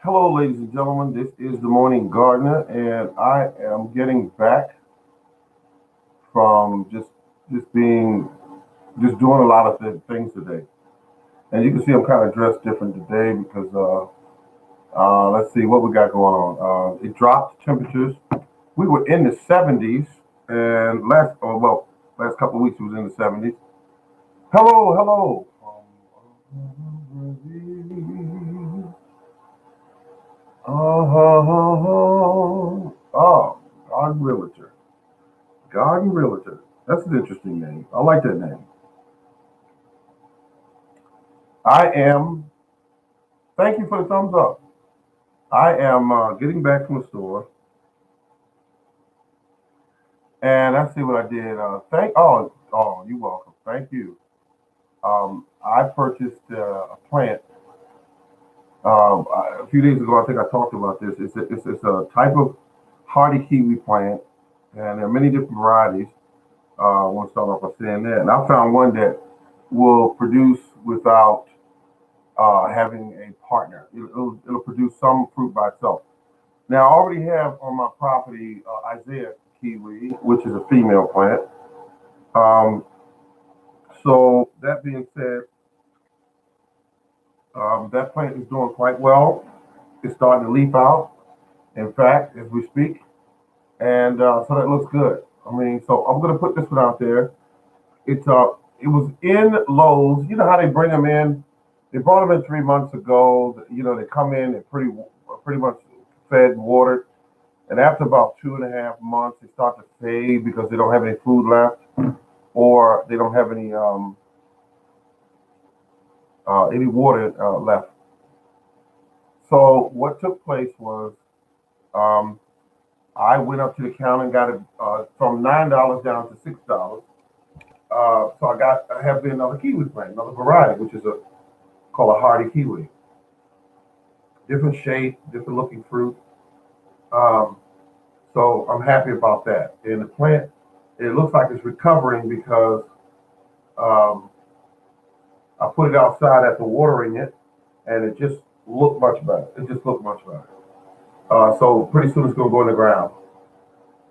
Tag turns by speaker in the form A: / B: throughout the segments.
A: Hello, ladies and gentlemen. This is the Morning Gardener, and I am getting back from just being just doing a lot of things today. And you can see I'm kind of dressed different today because let's see what we got going on. It dropped temperatures. We were in the 70s, and last couple of weeks it was in the 70s. Hello, hello. Oh, Garden Realtor. Garden Realtor. That's an interesting name. I like that name. I am, thank you for the thumbs up. I am getting back from the store, and I see what I did. You're welcome. Thank you. I purchased a plant a few days ago. I think I talked about this. It's a type of hardy kiwi plant, and there are many different varieties. I want to start off by saying that. And I found one that will produce without having a partner. It'll produce some fruit by itself. Now, I already have on my property Isaiah kiwi, which is a female plant. Um, so that being said, that plant is doing quite well. It's starting to leaf out. In fact, as we speak, and so that looks good. I mean, so I'm going to put this one out there. It was in Lowe's. You know how they bring them in? They brought them in 3 months ago. You know, they come in and pretty much fed and watered. And after about 2.5 months, they start to fade because they don't have any food left, or they don't have any water left. So what took place was um, I went up to the counter and got it from $9 down to $6. So I have another kiwi plant, another variety, which is a called a hardy kiwi. Different shape, different looking fruit. Um, so I'm happy about that. And the plant, it looks like it's recovering because um, I put it outside after watering it, and it just looked much better. It just looked much better. So pretty soon it's going to go in the ground.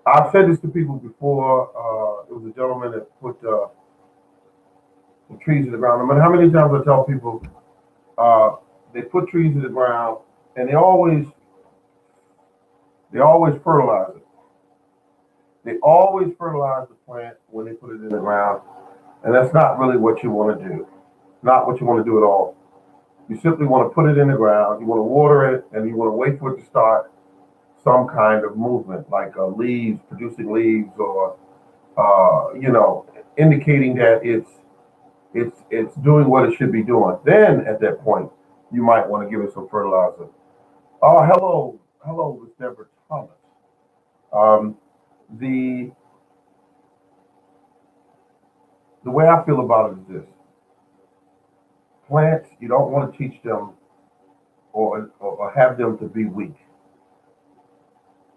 A: I've said this to people before. It was a gentleman that put the trees in the ground. No matter how many times I tell people, uh, they put trees in the ground, and they always fertilize it. They always fertilize the plant when they put it in the ground, and that's not really what you want to do. Not what you want to do at all. You simply want to put it in the ground. You want to water it, and you want to wait for it to start some kind of movement, like leaves, producing leaves, or indicating that it's doing what it should be doing. Then at that point, you might want to give it some fertilizer. Oh, hello, Miss Deborah Thomas. Um, the the way I feel about it is this: plants, you don't want to teach them or have them to be weak.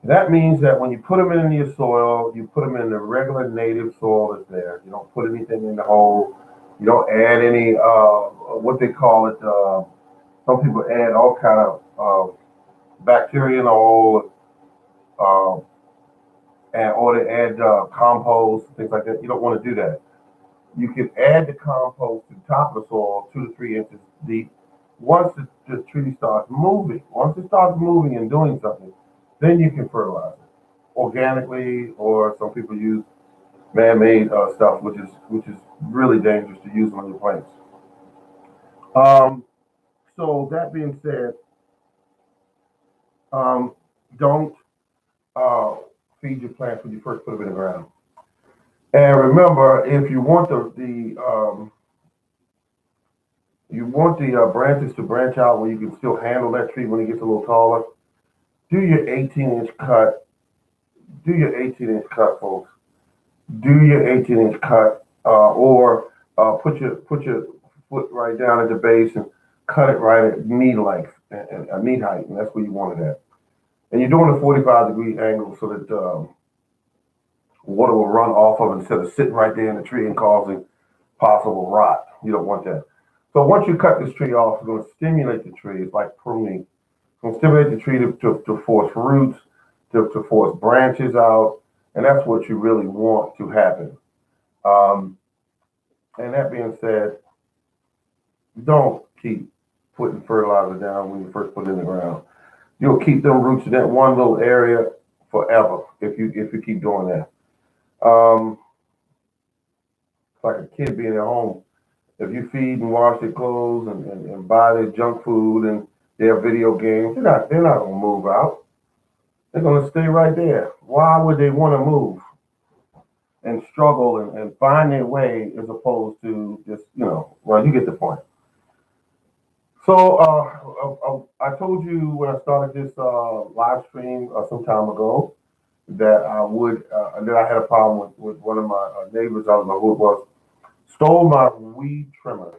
A: That means that when you put them in your soil, you put them in the regular native soil that's there. You don't put anything in the hole. You don't add any what they call it. Some people add all kind of bacteria in the hole, uh, and or they add compost, things like that. You don't want to do that. You can add the compost to the top of the soil, 2 to 3 inches deep. Once the tree starts moving, once it starts moving and doing something, then you can fertilize it organically, or some people use man-made stuff, which is really dangerous to use on your plants. Um, so that being said, um, don't uh, feed your plants when you first put them in the ground. And remember, if you want the branches to branch out where you can still handle that tree when it gets a little taller, do your 18-inch cut. Do your 18-inch cut, folks. Do your 18-inch cut, or put your foot right down at the base and cut it right at knee length and knee height, and that's where you want it at. And you're doing a 45-degree angle so that water will run off of it instead of sitting right there in the tree and causing possible rot. You don't want that. So once you cut this tree off, it's going to stimulate the tree. It's like pruning stimulate the tree to force roots, to force branches out, and that's what you really want to happen. Um, and that being said, don't keep putting fertilizer down when you first put it in the ground. You'll keep them roots in that one little area forever if you keep doing that. It's like a kid being at home. If you feed and wash their clothes and buy their junk food and their video games, they're not gonna move out. They're gonna stay right there. Why would they want to move and struggle and find their way as opposed to just, well, you get the point. So I told you when I started this live stream some time ago that that I had a problem with one of my neighbors. I don't know who it was. Stole my weed trimmer,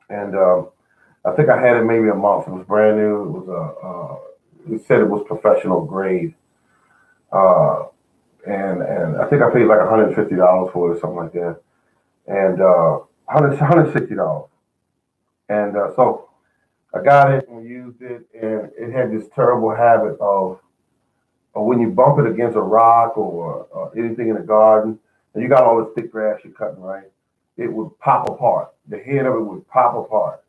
A: and I think I had it maybe a month. It was brand new. It was it said it was professional grade, uh, and I think I paid like $150 for it or something like that, and $160. And so I got it and used it, and it had this terrible habit of when you bump it against a rock or anything in the garden, and you got all this thick grass you're cutting, right? It would pop apart. The head of it would pop apart.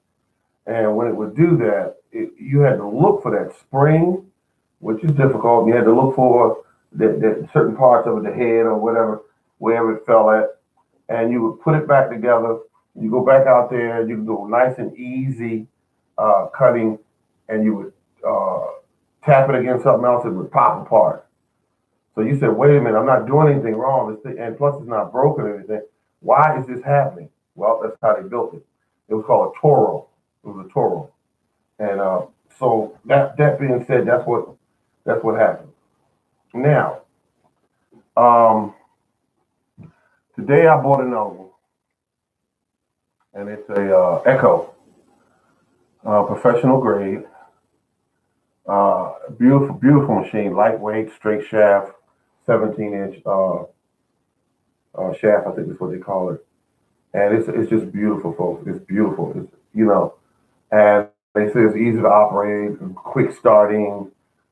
A: And when it would do that, you had to look for that spring, which is difficult. You had to look for the certain parts of it, the head or whatever, wherever it fell at, and you would put it back together. You go back out there, you can go nice and easy cutting, and you would tap it against something else, it would pop apart. So you said, wait a minute, I'm not doing anything wrong, and plus it's not broken or anything. Why is this happening? Well, that's how they built it. It was called a Toro. It was a Toro. And so that being said, that's what happened. Now, today I bought another one, and it's a Echo, professional grade, beautiful, beautiful machine, lightweight, straight shaft, 17-inch shaft, I think is what they call it. And it's just beautiful, folks. It's beautiful. And they say it's easy to operate, quick starting.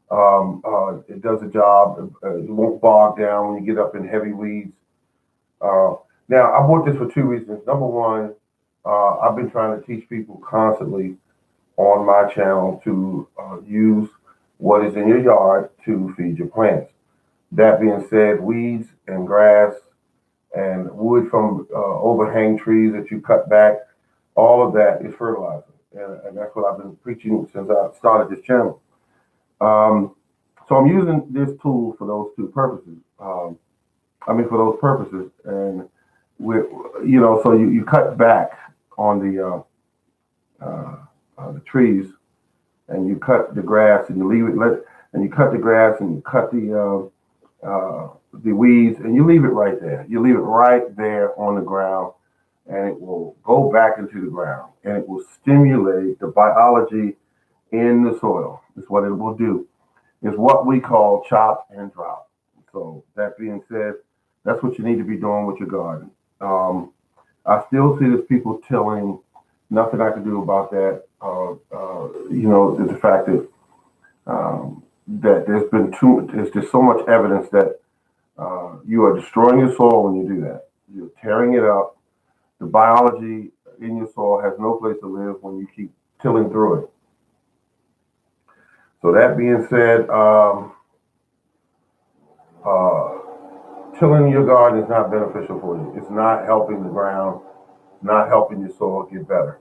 A: It does the job. It won't bog down when you get up in heavy weeds. Now, I bought this for two reasons. Number one, I've been trying to teach people constantly on my channel to use what is in your yard to feed your plants. That being said, weeds and grass and wood from overhang trees that you cut back, all of that is fertilizer. And that's what I've been preaching since I started this channel. So I'm using this tool for those two purposes. For those purposes. And, so you cut back on the trees, and you cut the grass, and you leave it, and you cut the grass, and you cut the weeds, and you leave it right there. You leave it right there on the ground, and it will go back into the ground, and it will stimulate the biology in the soil. Is what it will do. Is what we call chop and drop. So that being said, that's what you need to be doing with your garden. I still see there's people tilling. Nothing I can do about that. The fact that there's just so much evidence that you are destroying your soil when you do that. You're tearing it up. The biology in your soil has no place to live when you keep tilling through it. So that being said, tilling your garden is not beneficial for you. It's not helping the ground, not helping your soil get better.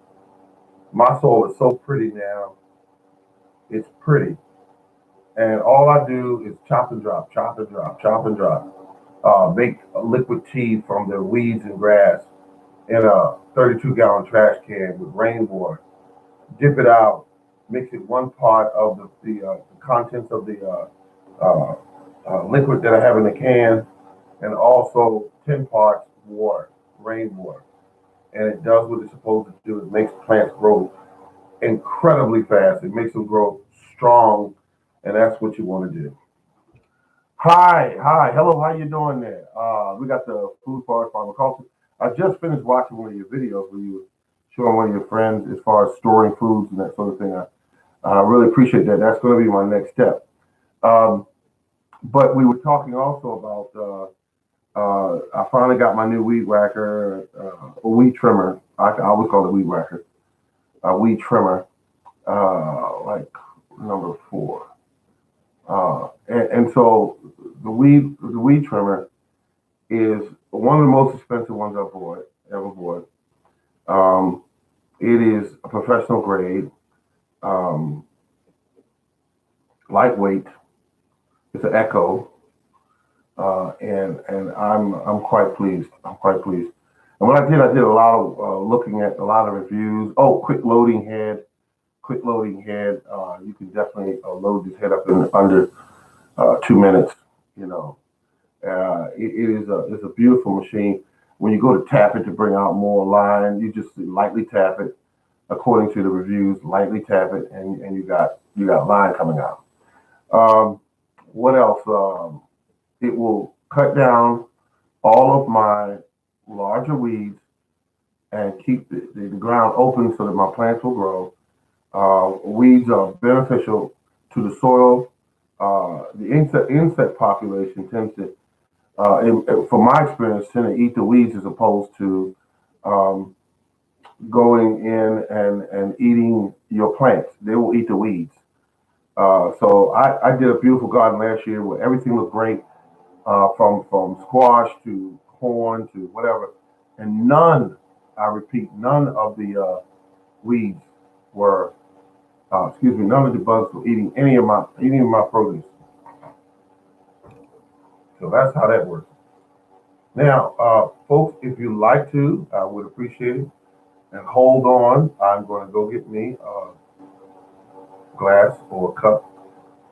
A: My soil is so pretty now. It's pretty. And all I do is chop and drop, chop and drop, chop and drop. Make a liquid tea from the weeds and grass in a 32-gallon trash can with rainwater. Dip it out. Mix it one part of the contents of the liquid that I have in the can, and also 10 parts water, rainwater. And it does what it's supposed to do. It makes plants grow incredibly fast. It makes them grow strong, and that's what you want to do. Hi, hello, how you doing there? We got the food forest farmaculture. I just finished watching one of your videos where you were showing one of your friends as far as storing foods and that sort of thing. I really appreciate that. That's going to be my next step. Um, but we were talking also about. I finally got my new weed whacker, a weed trimmer. I always call it weed whacker, a weed trimmer, like number four. And so the weed trimmer is one of the most expensive ones I've bought ever bought. Um, it is a professional grade, um, lightweight. It's an Echo, and I'm quite pleased. I'm quite pleased. And what I did a lot of looking at a lot of reviews. Oh, quick loading head. You can definitely load this head up in under 2 minutes. You know, it is it's a beautiful machine. When you go to tap it to bring out more line, you just lightly tap it. According to the reviews, lightly tap it, and you got line coming out. Um, what else? It will cut down all of my larger weeds and keep the ground open so that my plants will grow. Weeds are beneficial to the soil. The insect population tends to, from my experience, tend to eat the weeds as opposed to um, going in and eating your plants. They will eat the weeds. So I did a beautiful garden last year where everything looked great, from squash to corn to whatever, and I repeat, none of the weeds were, excuse me, none of the bugs were eating any of my produce. So that's how that works. Now, folks, if you like to, I would appreciate it. And hold on, I'm going to go get me a glass or a cup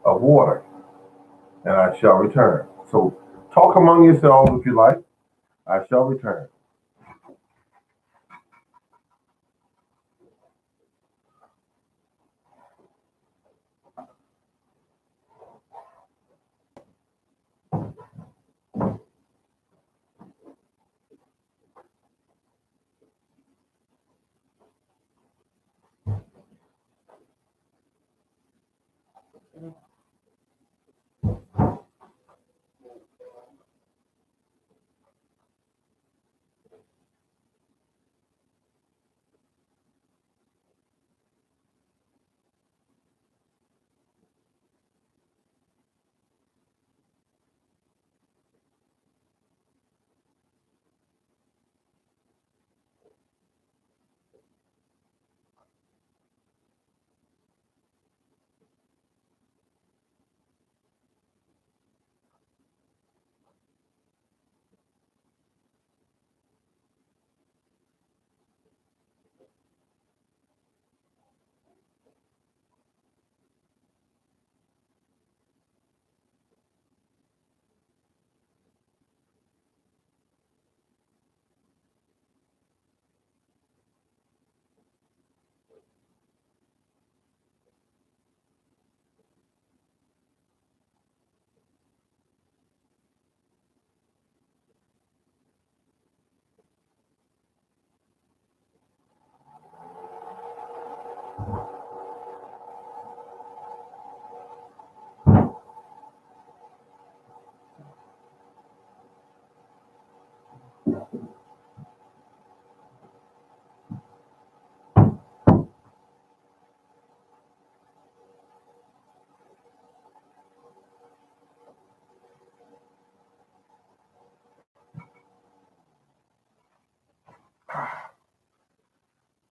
A: of water, and I shall return. So talk among yourselves if you like. I shall return.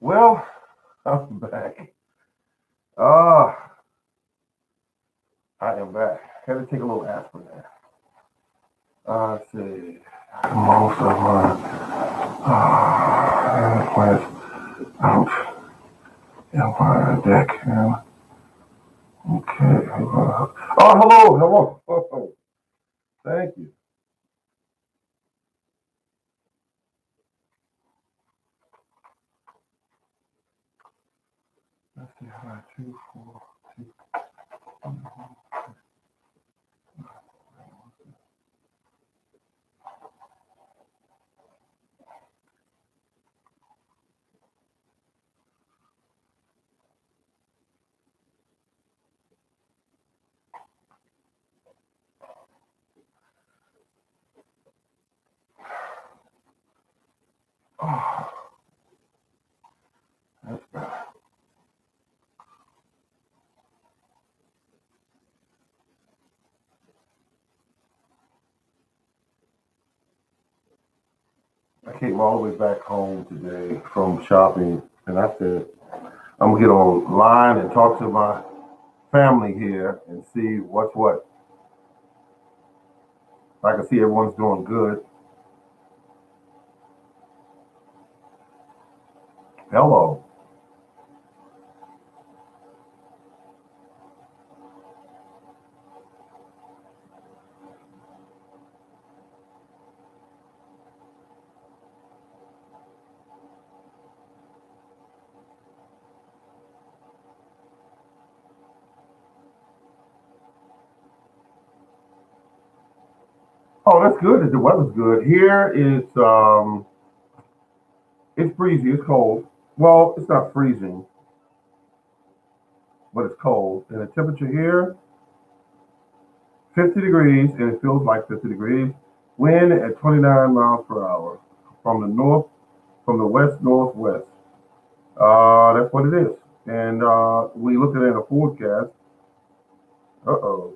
A: Well, I'm back. Ah, I am back. Had to take a little aspirin there. Let's see. Most of my plants out on the deck. Okay. Oh, hello, hello. Oh, thank you. Let's see how I two, four, two. Oh, that's bad. I came all the way back home today from shopping, and I said, I'm gonna get online and talk to my family here and see what's what. I can see everyone's doing good. Hello. Oh, that's good. The weather's good. Here it's breezy, it's cold. Well, it's not freezing, but it's cold. And the temperature here, 50 degrees, and it feels like 50 degrees. Wind at 29 miles per hour from the north, from the west northwest. That's what it is. And we looking at a forecast. Uh-oh.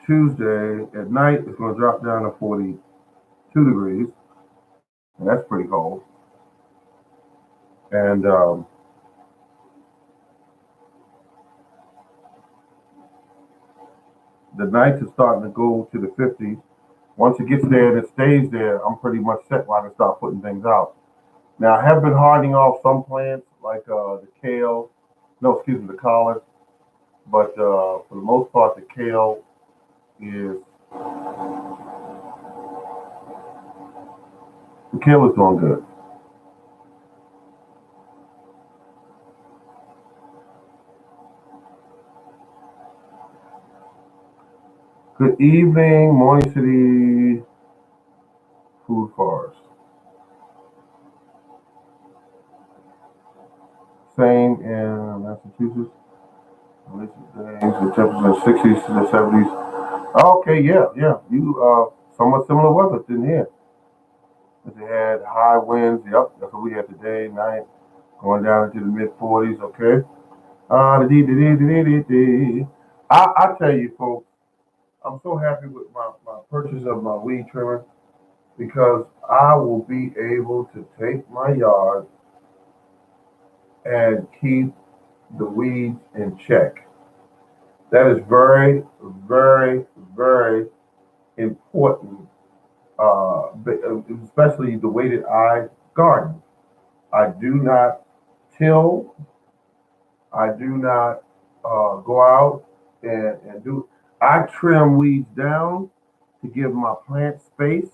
A: Tuesday at night, it's going to drop down to 42 degrees, and that's pretty cold. And the nights are starting to go to the 50s. Once it gets there and it stays there, I'm pretty much set when I start putting things out. Now, I have been hardening off some plants like the kale, no, excuse me, the collard, but for the most part, is the kale is doing good. Good evening, Morning City Food Forest. Same in Massachusetts. Recent days, the temperatures in the 60s to the 70s. Okay, yeah, yeah. You somewhat similar weather in here. They had high winds. Yep, that's what we had today, night, going down into the mid 40s. Okay. I tell you, folks, I'm so happy with my purchase of my weed trimmer because I will be able to take my yard and keep the weeds in check. That is very, very, very important, especially the way that I garden. I do not till, I do not go out and do, I trim weeds down to give my plant space,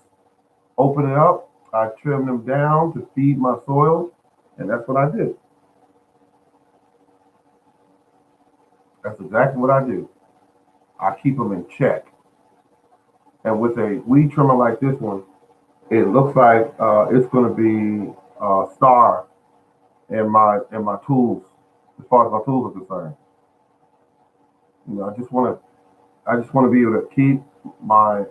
A: open it up. I trim them down to feed my soil, and that's what I do. That's exactly what I do. I keep them in check. And with a weed trimmer like this one, it looks like it's going to be a star in my tools as far as my tools are concerned. You know, I just want to be able to keep my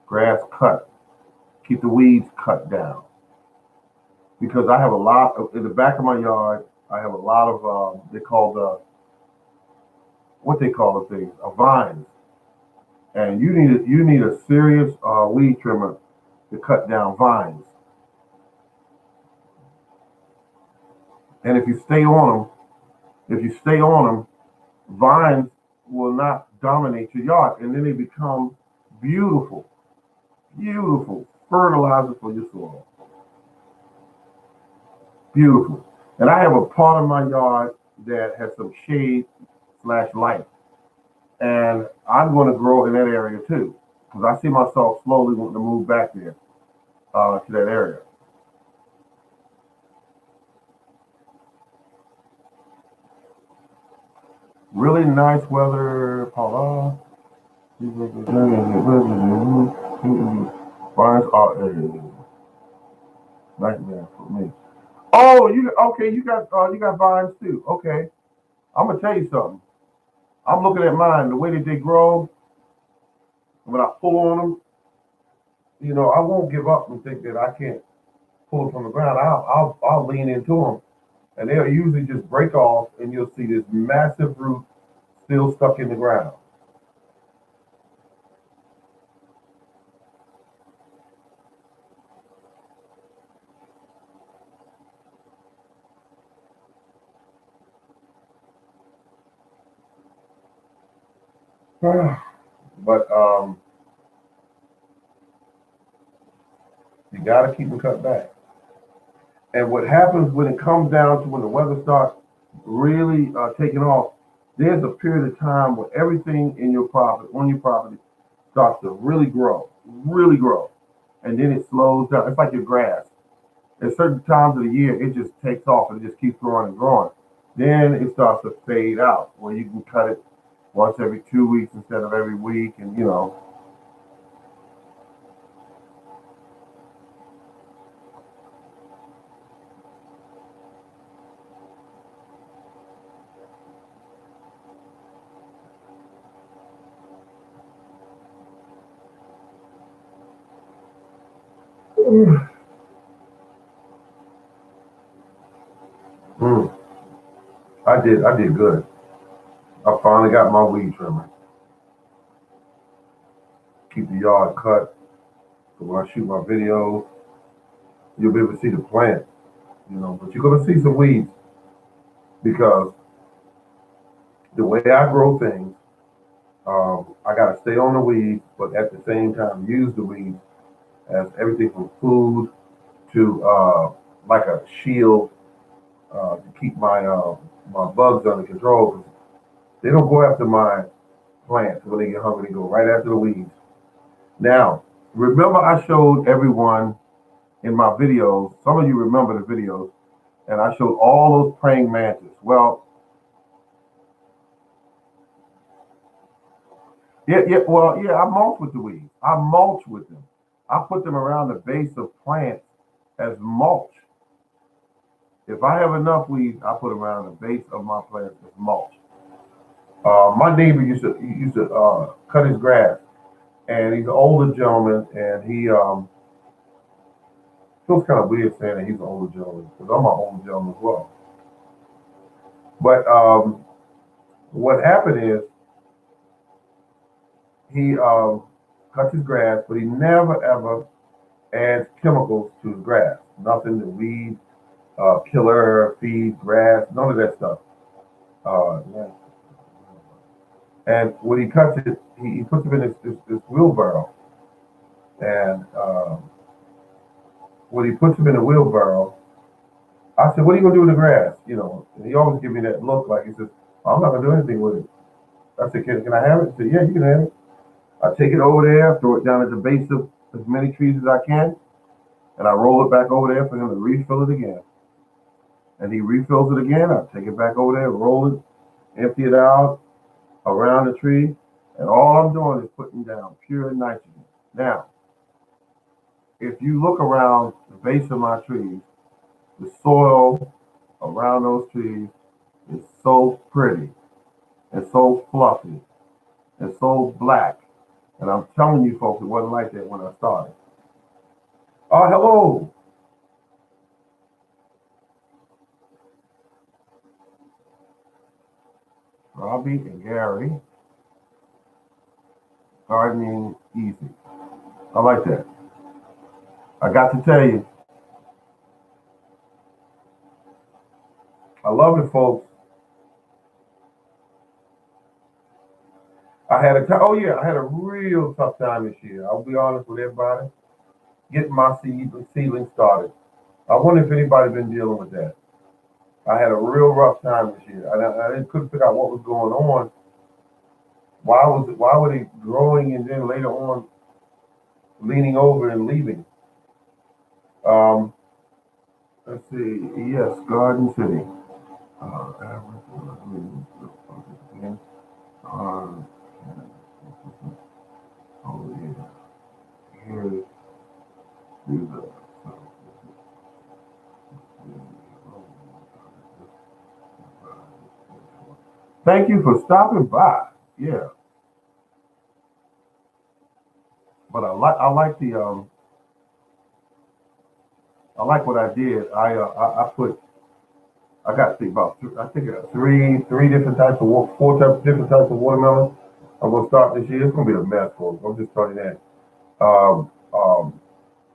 A: grass cut, keep the weeds cut down because I have a lot in the back of my yard. I have a lot of they call the what they call the things vines, and you need a serious weed trimmer to cut down vines. And if you stay on them, vines will not dominate your yard, and then they become beautiful, beautiful fertilizer for your soil. Beautiful. And I have a part of my yard that has some shade slash light, and I'm going to grow in that area too, because I see myself slowly wanting to move back there to that area. Really nice weather, Paula. Vines are a nightmare for me. Oh, you okay? You got vines too. Okay, I'm gonna tell you something. I'm looking at mine. The way that they grow when I pull on them. I won't give up and think that I can't pull it from the ground. I'll lean into them, and they'll usually just break off, and you'll see this massive root still stuck in the ground. But you got to keep them cut back. And what happens when it comes down to when the weather starts really taking off, there's a period of time where everything in your property, on your property, starts to really grow. And then it slows down. It's like your grass. At certain times of the year, it just takes off and it just keeps growing and growing. Then it starts to fade out, where you can cut it once every 2 weeks instead of every week, and Mm, I did good. I finally got my weed trimmer. Keep the yard cut. So when I shoot my videos, you'll be able to see the plant, but you're gonna see some weeds because the way I grow things, I gotta stay on the weeds, but at the same time use the weeds as everything from food to like a shield to keep my bugs under control. They don't go after my plants when they get hungry. They go right after the weeds. Now, remember I showed everyone in my videos. Some of you remember the videos, and I showed all those praying mantis. Well, yeah. I mulch with the weeds. I mulch with them. I put them around the base of plants as mulch. If I have enough weeds, I put them around the base of my plants as mulch. My neighbor used to cut his grass, and he's an older gentleman, and he feels kind of weird saying that he's an older gentleman because I'm an older gentleman as well. But what happened is he cuts his grass, but he never ever adds chemicals to his grass. Nothing to weed, killer, feed, grass, none of that stuff. Yeah. And when he cuts it, he puts it in this wheelbarrow. And when he puts them in the wheelbarrow, I said, "What are you gonna do with the grass?" And he always give me that look like he says, "I'm not gonna do anything with it." I said, "Can I have it?" He said, "Yeah, you can have it." I take it over there, throw it down at the base of as many trees as I can, and I roll it back over there for him to refill it again. And he refills it again. I take it back over there, roll it, empty it out around the tree, and all I'm doing is putting down pure nitrogen. Now, if you look around the base of my trees, the soil around those trees is so pretty and so fluffy and so black. And I'm telling you folks, it wasn't like that when I started. Oh, hello, Robbie and Gary. Gardening easy. I like that. I got to tell you, I love it, folks. Oh yeah, I had a real tough time this year. I'll be honest with everybody. Getting my seedling started. I wonder if anybody been dealing with that. I had a real rough time this year. Couldn't figure out what was going on. Why were they growing and then later on leaning over and leaving? Um, let's see. Yes, Garden City. Uh, uh, oh yeah. Here's the. Thank you for stopping by. Yeah, But I like what I did. I got about I think three different types of four different types of watermelon. I'm gonna start this year. It's gonna be a mess, folks. I'm just telling you that. Um, um,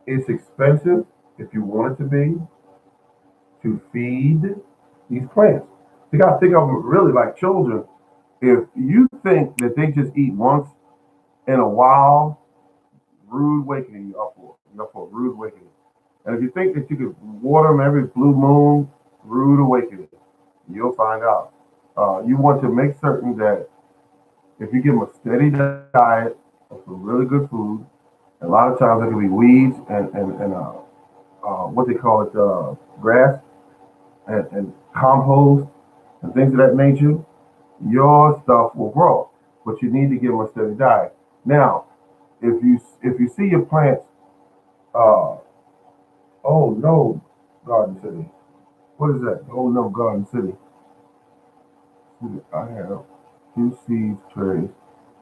A: it's expensive if you want it to be to feed these plants. You gotta think of them really like children. If you think that they just eat once in a while, rude awakening you up for. You're up for a rude awakening. And if you think that you could water them every blue moon, rude awakening. You'll find out. You want to make certain that if you give them a steady diet of some really good food, a lot of times it can be weeds and what they call it, grass and compost and things of that nature, your stuff will grow. But you need to give them a steady diet. Now, if you see your plants, uh, oh no, Garden City. What is that? Oh no, Garden City. I have two seeds trays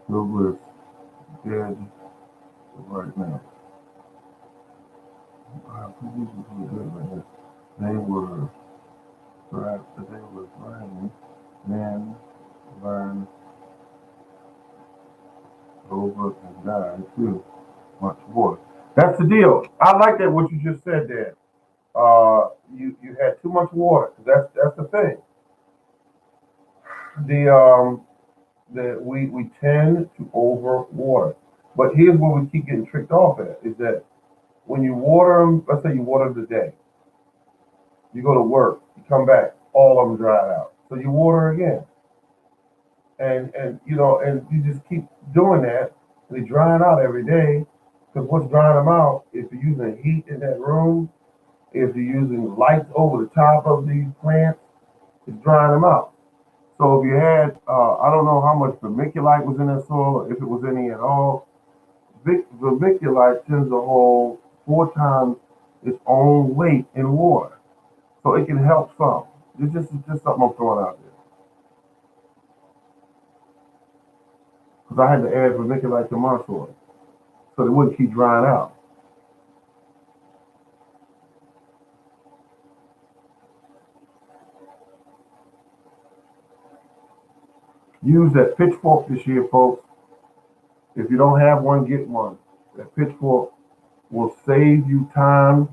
A: filled with dead right now. These are pretty good right here. They were they were thriving, then learned over and died too much water. That's the deal. I like that what you just said there. You had too much water. That's the thing. The we tend to over water. But here's where we keep getting tricked off at is that when you water them, let's say you water them today, you go to work, you come back, all of them dried out. So you water again, and and you just keep doing that. They drying out every day because what's drying them out? If you're using heat in that room, if you're using lights over the top of these plants, it's drying them out. So if you had, I don't know how much vermiculite was in that soil, or if it was any at all. Vermiculite tends to hold four times its own weight in water, so it can help some. It's just something I'm throwing out there because I had to add vermiculite to my soil so it wouldn't keep drying out. Use that pitchfork this year, folks. If you don't have one, get one. That pitchfork will save you time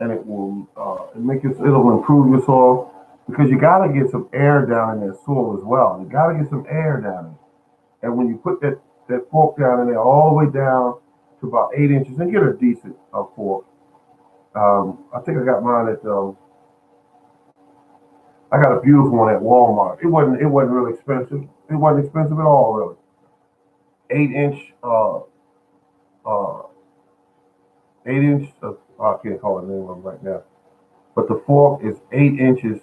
A: and it will it'll improve your soil because you got to get some air down in that soil as well. You got to get some air down in it. And when you put that fork down in there, all the way down to about 8 inches, and get a decent fork. I think I got mine at I got a beautiful one at Walmart. It wasn't really expensive. It wasn't expensive at all, really. 8 inch uh 8 inch. I can't call it name right now, but the fork is 8 inches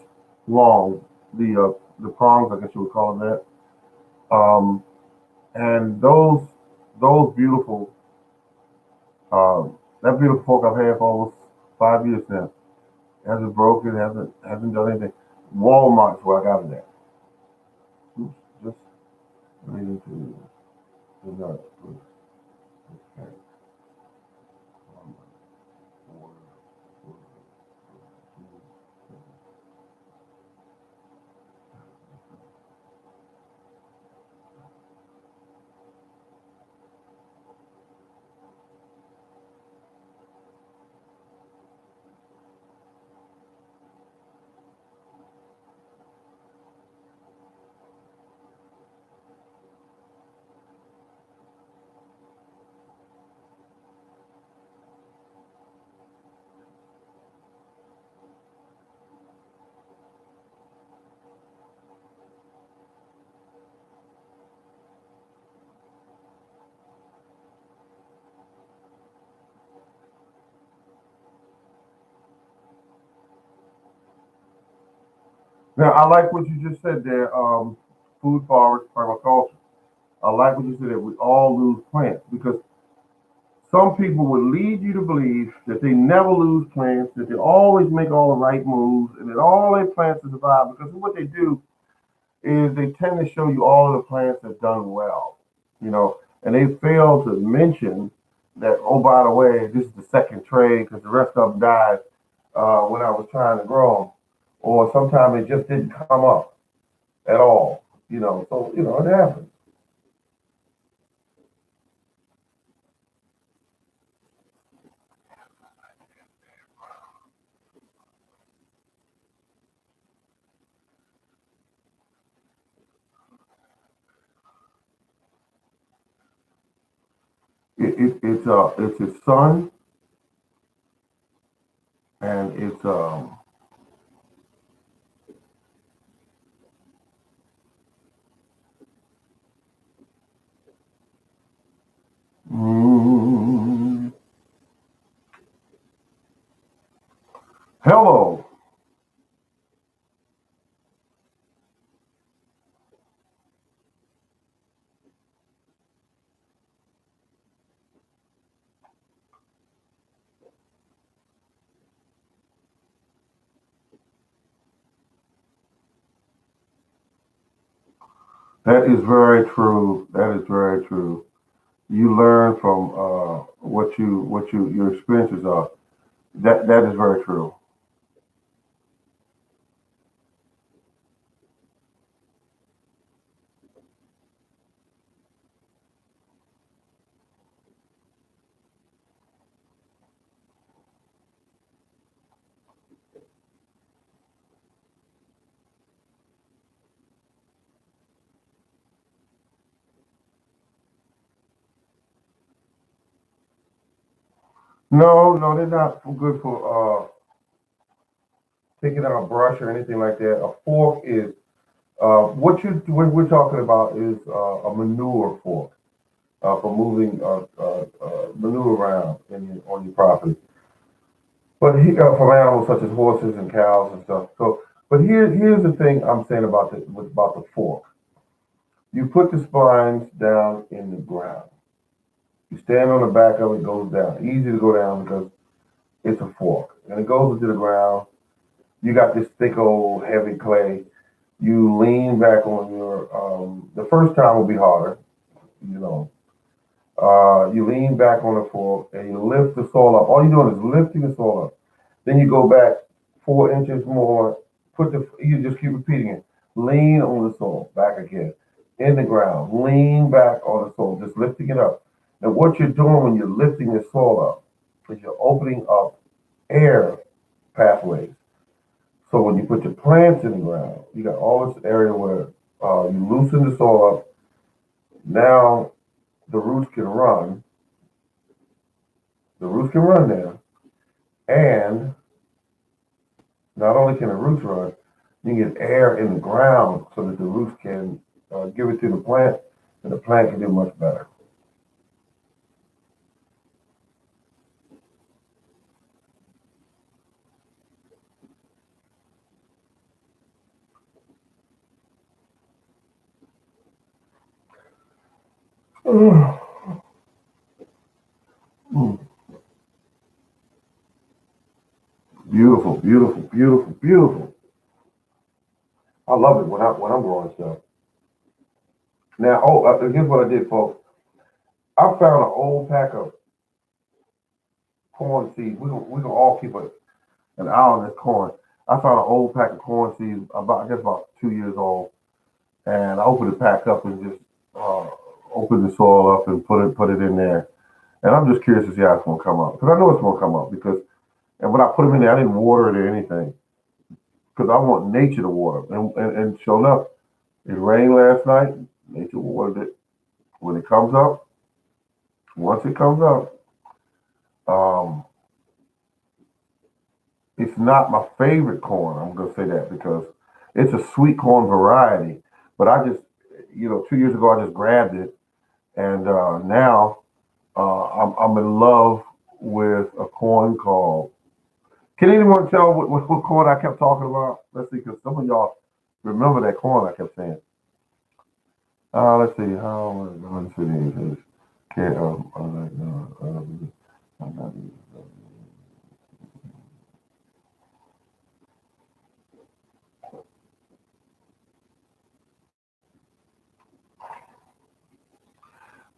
A: long. The prongs, I guess you would call them that. And those beautiful that beautiful fork I've had for almost 5 years now. Hasn't broken, hasn't done anything. Walmart's where I got it at. Oops, just related to the nut. Okay. Now I like what you just said there. Food forest permaculture. I like what you said that we all lose plants because some people would lead you to believe that they never lose plants, that they always make all the right moves, and that all their plants will survive. Because what they do is they tend to show you all of the plants that done well, and they fail to mention that, oh, by the way, this is the second trade because the rest of them died when I was trying to grow them, or sometimes it just didn't come up at all. So it happens. It's his son, and it's mm, hello. That is very true. That is very true. You learn from what your experiences are. That is very true. No, no, they're not good for taking out a brush or anything like that. A fork is what we're talking about is a manure fork for moving manure around on your property. But from animals such as horses and cows and stuff. But here's the thing I'm saying about the fork. You put the spines down in the ground. You stand on the back of it, goes down. Easy to go down because it's a fork, and it goes into the ground. You got this thick old heavy clay. You lean back on your. The first time will be harder, you know. You lean back on the fork and you lift the soil up. All you're doing is lifting the soil up. Then you go back 4 inches more. You just keep repeating it. Lean on the soil, back again, in the ground. Lean back on the soil, just lifting it up. And what you're doing when you're lifting the soil up is you're opening up air pathways. So when you put your plants in the ground, you got all this area where you loosen the soil up. Now the roots can run. The roots can run there, and not only can the roots run, you can get air in the ground so that the roots can give it to the plant, and the plant can do much better. Beautiful, beautiful, beautiful, beautiful. I love it when I'm growing stuff. Now, here's what I did, folks. I found an old pack of corn seeds. We gonna all keep an eye on this corn. I found an old pack of corn seeds about I guess about 2 years old, and I opened the pack up and just uh, opened the soil up and put it in there. And I'm just curious to see how it's gonna come up because I know it's gonna come up because and when I put them in there, I didn't water it or anything because I want nature to water. And sure enough, it rained last night. Nature watered it. When it comes up, once it comes up, um, it's not my favorite corn. I'm gonna say that because it's a sweet corn variety. But I just, 2 years ago, I just grabbed it, and now I'm in love with a corn called. Can anyone tell what corn I kept talking about? Let's see, because some of y'all remember that corn I kept saying. Let's see. Let's see. Okay,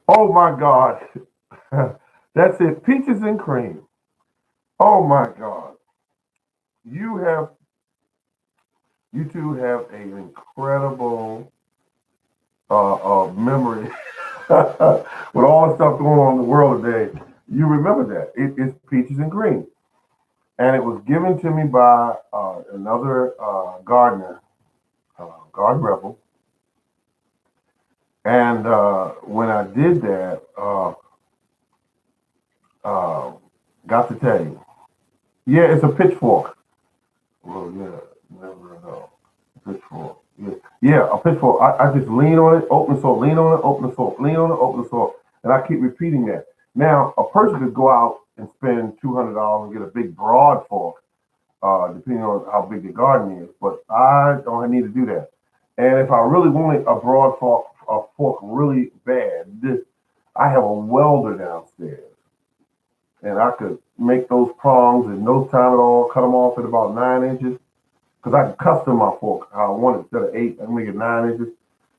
A: oh my God. That's it. Peaches and cream. Oh my God. You have, you two have an incredible memory with all the stuff going on in the world today. You remember that. It's peaches and cream. And it was given to me by another gardener, Garden Rebel. And when I did that, uh, got to tell you, yeah, it's a pitchfork. Well, yeah, never know. Pitchfork. Yeah, yeah, a pitchfork. I just lean on it, open the salt, lean on it, open the salt, lean on it, open the salt, and I keep repeating that. Now, a person could go out and spend $200 and get a big broad fork, depending on how big the garden is. But I don't need to do that. And if I really wanted a broad fork, really bad, I have a welder downstairs, and I could make those prongs in no time at all. Cut them off at about 9 inches, because I can custom my fork how I want it. Instead of eight, I can make it 9 inches,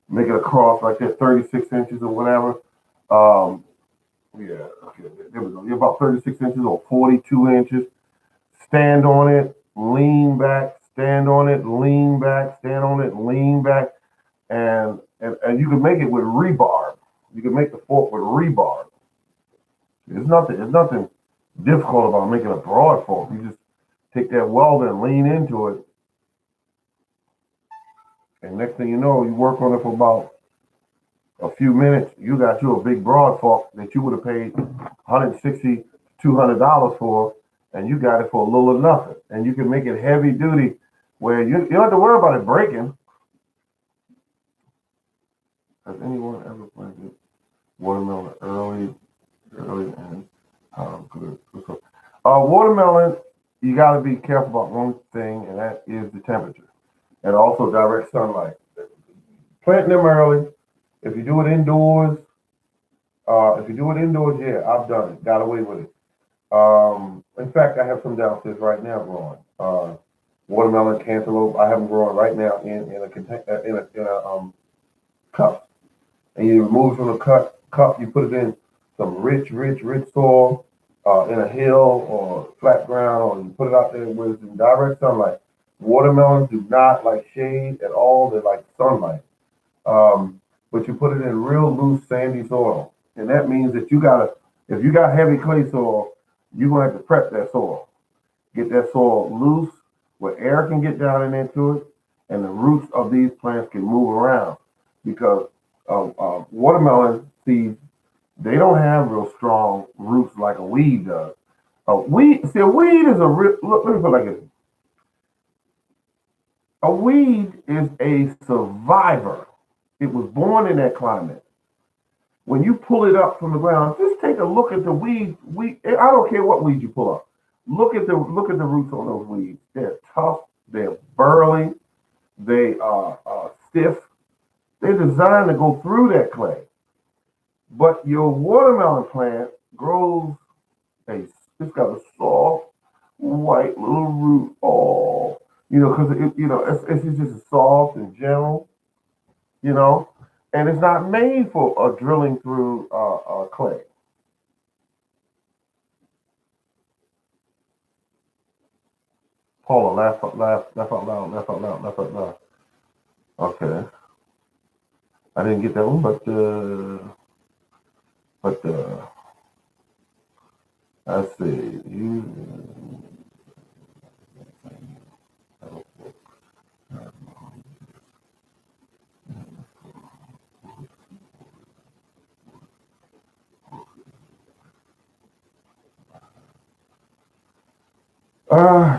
A: make it across like that, 36 inches or whatever. Um, yeah, okay, there we go. You're about 36 inches or 42 inches. Stand on it, lean back, stand on it, lean back, stand on it, lean back, and you can make it with rebar. You can make the fork with rebar. There's nothing difficult about making a broad fork. You just take that welder and lean into it, and next thing you know, you work on it for about a few minutes. You got you a big broad fork that you would have paid 160, $200 for, and you got it for a little of nothing. And you can make it heavy duty, where you don't have to worry about it breaking. Has anyone ever planted watermelon early and good? Watermelon, you got to be careful about one thing, and that is the temperature, and also direct sunlight. Planting them early. If you do it indoors, yeah, I've done it. Got away with it. In fact, I have some downstairs right now growing. Watermelon, cantaloupe. I have them growing right now in a cup. And you remove it from the cup. You put it in some rich soil, in a hill or flat ground, or you put it out there where it's in direct sunlight. Watermelons do not like shade at all. They like sunlight. But you put it in real loose sandy soil, and that means that if you got heavy clay soil, you're gonna have to prep that soil, get that soil loose where air can get down and into it, and the roots of these plants can move around, because watermelon seeds, they don't have real strong roots like a weed does. A weed is a real. Look, let me put it like this: a weed is a survivor. It was born in that climate. When you pull it up from the ground, just take a look at the weeds. I don't care what weed you pull up. Look at the roots on those weeds. They're tough. They're burly. They are stiff. They're designed to go through that clay. But your watermelon plant grows it's got a soft white little root. Oh, because it's just soft and gentle. You know, and it's not made for drilling through clay. Paula, laugh out loud, laugh out loud, laugh out loud. Okay, I didn't get that one, but let's see.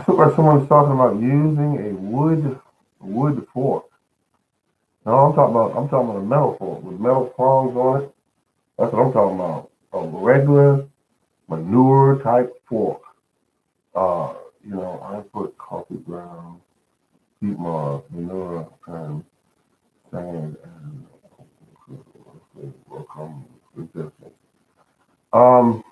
A: Look like someone's talking about using a wood fork. No, I'm talking about a metal fork with metal prongs on it. That's what I'm talking about. A regular manure type fork. Uh, I put coffee ground, peat moss, manure, and sand, and will come resistance. Um,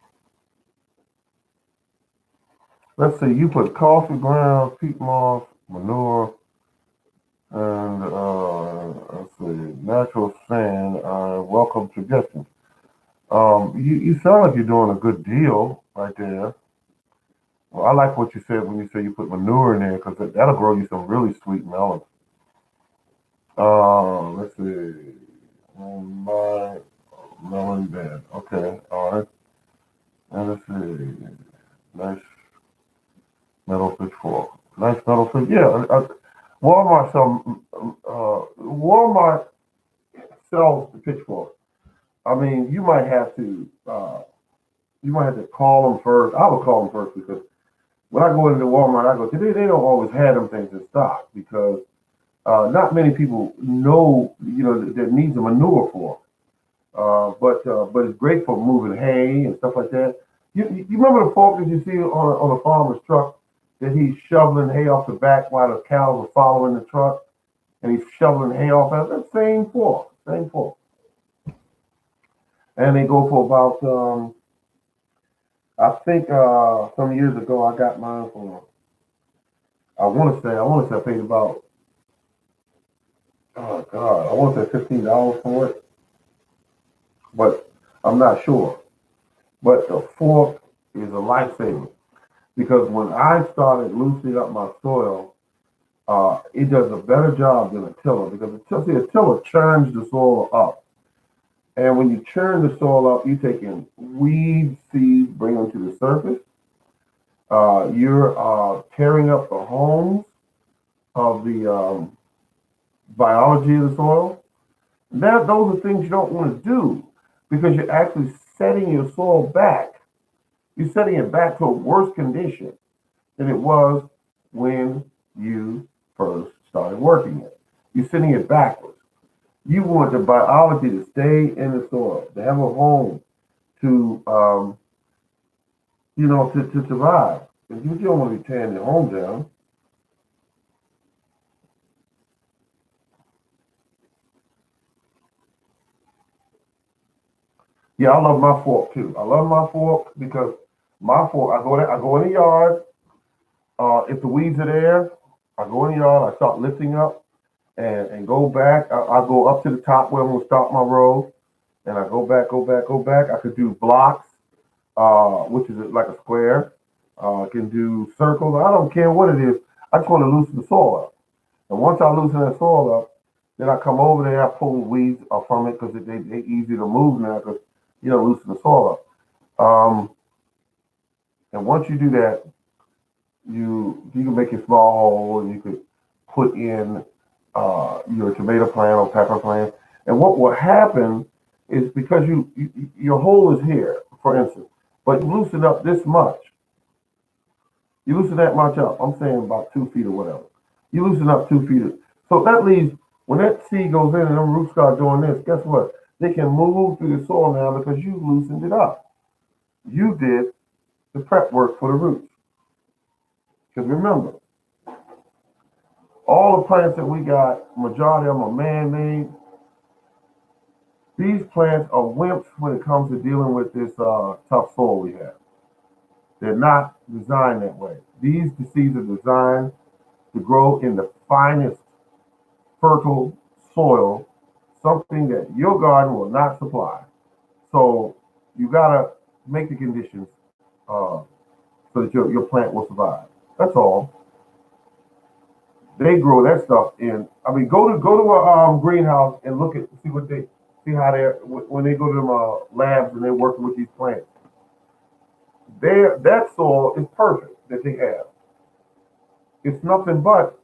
A: let's see. You put coffee ground, peat moss, manure, and let's see, natural sand. Welcome suggestions. You sound like you're doing a good deal right there. Well, I like what you said when you say you put manure in there because that'll grow you some really sweet melons. Let's see. My melon bed. Okay, all right. And let's see. Nice metal pitchfork. Nice metal pitch. Yeah, Walmart Walmart sells the pitchfork. I mean, you might have to call them first. I would call them first because when I go into Walmart, I go, they don't always have them things in stock because not many people know, that needs a manure for. But it's great for moving hay and stuff like that. You remember the fork that you see on a farmer's truck that he's shoveling hay off the back while the cows are following the truck and he's shoveling hay off that same fork, and they go for about I think some years ago I got mine for I want to say I paid about oh god I want to say $15 for it, but I'm not sure. But the fork is a lifesaver because when I started loosening up my soil, it does a better job than a tiller because a tiller churns the soil up. And when you churn the soil up, you take in weed seeds, bring them to the surface. You're tearing up the homes of the biology of the soil. Those are things you don't want to do because you're actually setting your soil back. You're setting it back to a worse condition than it was when you first started working it. You're sending it backwards. You want the biology to stay in the soil, to have a home, to to survive. If you don't want to be tearing your home down. Yeah, I love my fork too. I love my fork because my fork. I go in the yard. If the weeds are there, I go in the yard. I start lifting up and go back. I go up to the top where I'm gonna start my row, and I go back, go back, go back. I could do blocks, which is like a square. I can do circles. I don't care what it is. I just want to loosen the soil up. And once I loosen that soil up, then I come over there. I pull the weeds from it because they easy to move now because loosen the soil up. And once you do that, you can make a small hole and you could put in your tomato plant or pepper plant. And what will happen is because your hole is here, for instance, but you loosen up this much. You loosen that much up. I'm saying about 2 feet or whatever. You loosen up 2 feet. So that leaves when that seed goes in and them roots start doing this. Guess what? They can move through the soil now because you loosened it up. You did the prep work for the roots. Because remember, all the plants that we got, majority of them are man-made. These plants are wimps when it comes to dealing with this tough soil we have. They're not designed that way. These seeds are designed to grow in the finest fertile soil, something that your garden will not supply. So you gotta make the conditions uh, so that your plant will survive. That's all. They grow that stuff in. I mean, go to a greenhouse and look at see what they see how they're when they go to them labs and they're working with these plants. That soil is perfect that they have. It's nothing but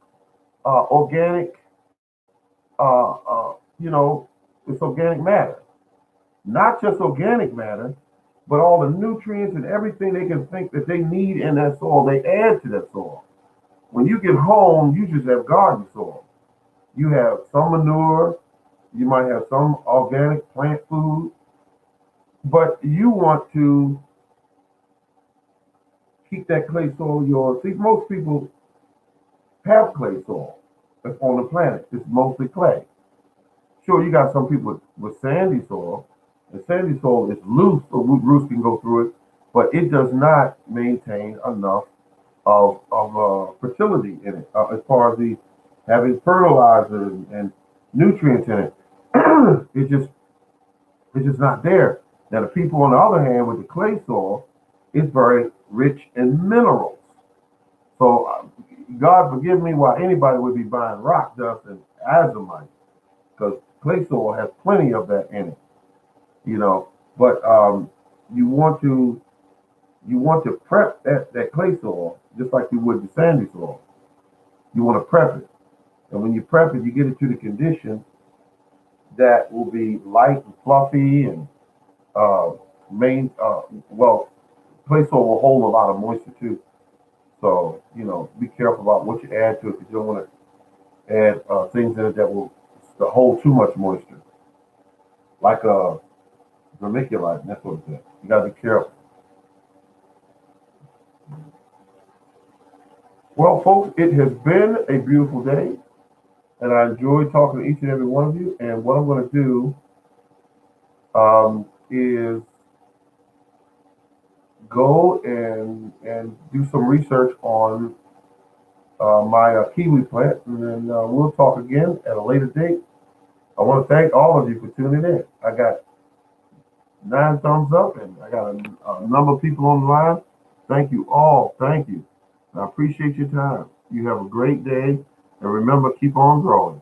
A: organic. You know, it's organic matter. Not just organic matter, but all the nutrients and everything they can think that they need in that soil. They add to that soil. When you get home, you just have garden soil. You have some manure, you might have some organic plant food, but you want to keep that clay soil yours. See, most people have clay soil that's on the planet. It's mostly clay. Sure, you got some people with sandy soil, and sandy soil is loose, so roots can go through it, but it does not maintain enough of fertility in it as far as the having fertilizer and nutrients in it. it just it's just not there. Now, the people on the other hand with the clay soil, it's very rich in minerals. So, God forgive me why anybody would be buying rock dust and azomite, because clay soil has plenty of that in it, you know. But you want to prep that clay soil just like you would the sandy soil. You want to prep it, and when you prep it, you get it to the condition that will be light and fluffy and uh, main. Well, clay soil will hold a lot of moisture too. So be careful about what you add to it because you don't want to add things in it that will hold too much moisture, like vermiculite and that sort of thing. You got to be careful. Well, folks, it has been a beautiful day, and I enjoyed talking to each and every one of you. And what I'm going to do is go and do some research on my kiwi plant, and then we'll talk again at a later date. I want to thank all of you for tuning in. I got 9 thumbs up, and I got a number of people on the line. Thank you all. Thank you. I appreciate your time. You have a great day, and remember, keep on growing.